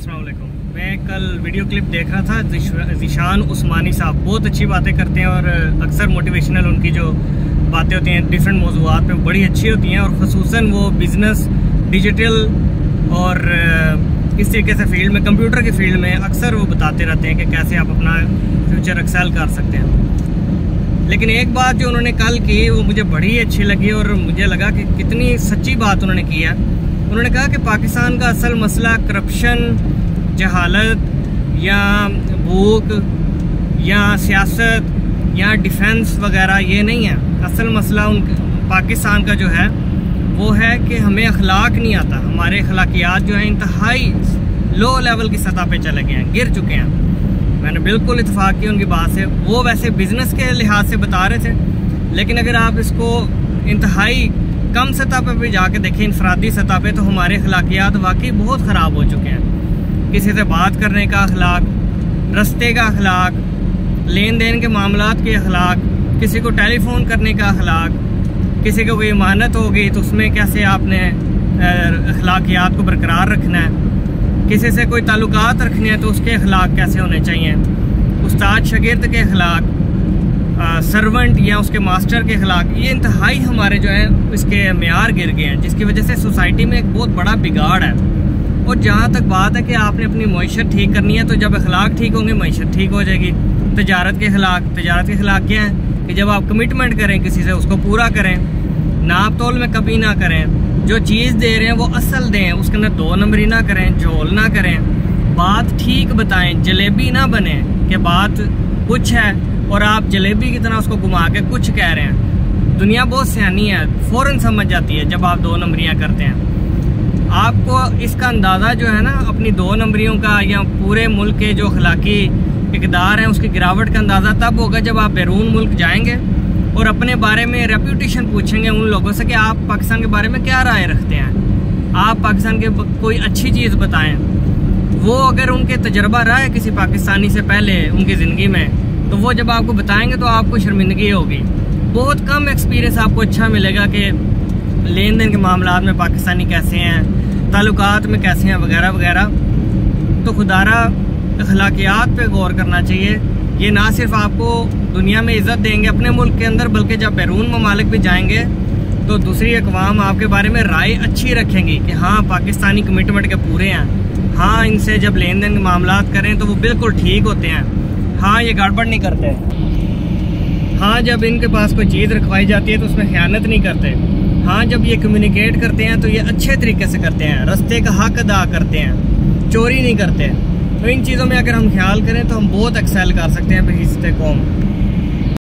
अस्सलाम वालेकुम। मैं कल वीडियो क्लिप देख रहा था, ज़ीशान उस्मानी साहब बहुत अच्छी बातें करते हैं और अक्सर मोटिवेशनल उनकी जो बातें होती हैं डिफरेंट मौज़ूआत पे बड़ी अच्छी होती हैं और ख़ुसूसन वो बिज़नेस, डिजिटल और इस तरीके से फील्ड में, कंप्यूटर की फील्ड में अक्सर वो बताते रहते हैं कि कैसे आप अपना फ्यूचर एक्सेल कर सकते हैं। लेकिन एक बात जो उन्होंने कल की वो मुझे बड़ी अच्छी लगी और मुझे लगा कि कितनी सच्ची बात उन्होंने की है। उन्होंने कहा कि पाकिस्तान का असल मसला करप्शन, जहालत या भूख या सियासत या डिफेंस वगैरह ये नहीं है। असल मसला पाकिस्तान का जो है वो है कि हमें अखलाक नहीं आता। हमारे अखलाकियात जो है इंतहाई लो लेवल की सतह पे चले गए हैं, गिर चुके हैं। मैंने बिल्कुल इत्तेफाक की उनकी बात से। वो वैसे बिजनेस के लिहाज से बता रहे थे, लेकिन अगर आप इसको इंतहाई कम सतह पे भी जाके देखें, इंफरादी सतह पे, तो हमारे अखलाकियात वाकई बहुत ख़राब हो चुके हैं। किसी से बात करने का अखलाक, रस्ते का अखलाक, लेन देन के मामलात के अखलाक, किसी को टेलीफोन करने का अखलाक, किसी को कोई इमानत हो गई तो उसमें कैसे आपने अखलाकियात को बरकरार रखना है, किसी से कोई ताल्लुकात रखने हैं तो उसके अखलाक कैसे होने चाहिए, उस्ताद शागिर्द के अखलाक, सर्वेंट या उसके मास्टर के अखलाक, ये इंतहाई हमारे जो है इसके मेयार गिर गए हैं, जिसकी वजह से सोसाइटी में एक बहुत बड़ा बिगाड़ है। और जहाँ तक बात है कि आपने अपनी मईशत ठीक करनी है, तो जब अखलाक ठीक होंगे मईशत ठीक हो जाएगी। तजारत के अखलाक क्या है कि जब आप कमिटमेंट करें किसी से उसको पूरा करें, नाप तोल में कभी ना करें, जो चीज़ दे रहे हैं वो असल दें, उसके अंदर 2 नंबरी ना करें, झोल ना करें, बात ठीक बताएं, जलेबी ना बने कि बात कुछ है और आप जलेबी की तरह उसको घुमा के कुछ कह रहे हैं। दुनिया बहुत सियानी है, फ़ौरन समझ जाती है जब आप 2 नंबरियाँ करते हैं। आपको इसका अंदाज़ा जो है ना अपनी 2 नंबरियों का या पूरे मुल्क के जो अखलाकी इक़दार हैं उसकी गिरावट का अंदाज़ा तब होगा जब आप बैरून मुल्क जाएंगे और अपने बारे में रेप्यूटेशन पूछेंगे उन लोगों से कि आप पाकिस्तान के बारे में क्या राय रखते हैं, आप पाकिस्तान के कोई अच्छी चीज़ बताएं। वो अगर उनके तजर्बा रहा है किसी पाकिस्तानी से पहले उनकी ज़िंदगी में, तो वो जब आपको बताएंगे तो आपको शर्मिंदगी होगी। बहुत कम एक्सपीरियंस आपको अच्छा मिलेगा कि लेन देन के मामलात में पाकिस्तानी कैसे हैं, ताल्लुकात में कैसे हैं वगैरह वगैरह। तो खुदारा अखलाकियात पे गौर करना चाहिए। ये ना सिर्फ आपको दुनिया में इज़्ज़त देंगे अपने मुल्क के अंदर, बल्कि जब बैरून ममालिक भी जाएंगे तो दूसरी अक़वाम आपके बारे में राय अच्छी रखेंगी कि हाँ पाकिस्तानी कमिटमेंट के पूरे हैं, हाँ इनसे जब लेन देन के मामलात करें तो वो बिल्कुल ठीक होते हैं, हाँ ये गड़बड़ नहीं करते, हाँ जब इनके पास कोई चीज़ रखवाई जाती है तो उसमें ख़यानत नहीं करते, हाँ जब ये कम्युनिकेट करते हैं तो ये अच्छे तरीके से करते हैं, रस्ते का हक अदा करते हैं, चोरी नहीं करते। तो इन चीज़ों में अगर हम ख्याल करें तो हम बहुत एक्सेल कर सकते हैं बहिस्ते कौम।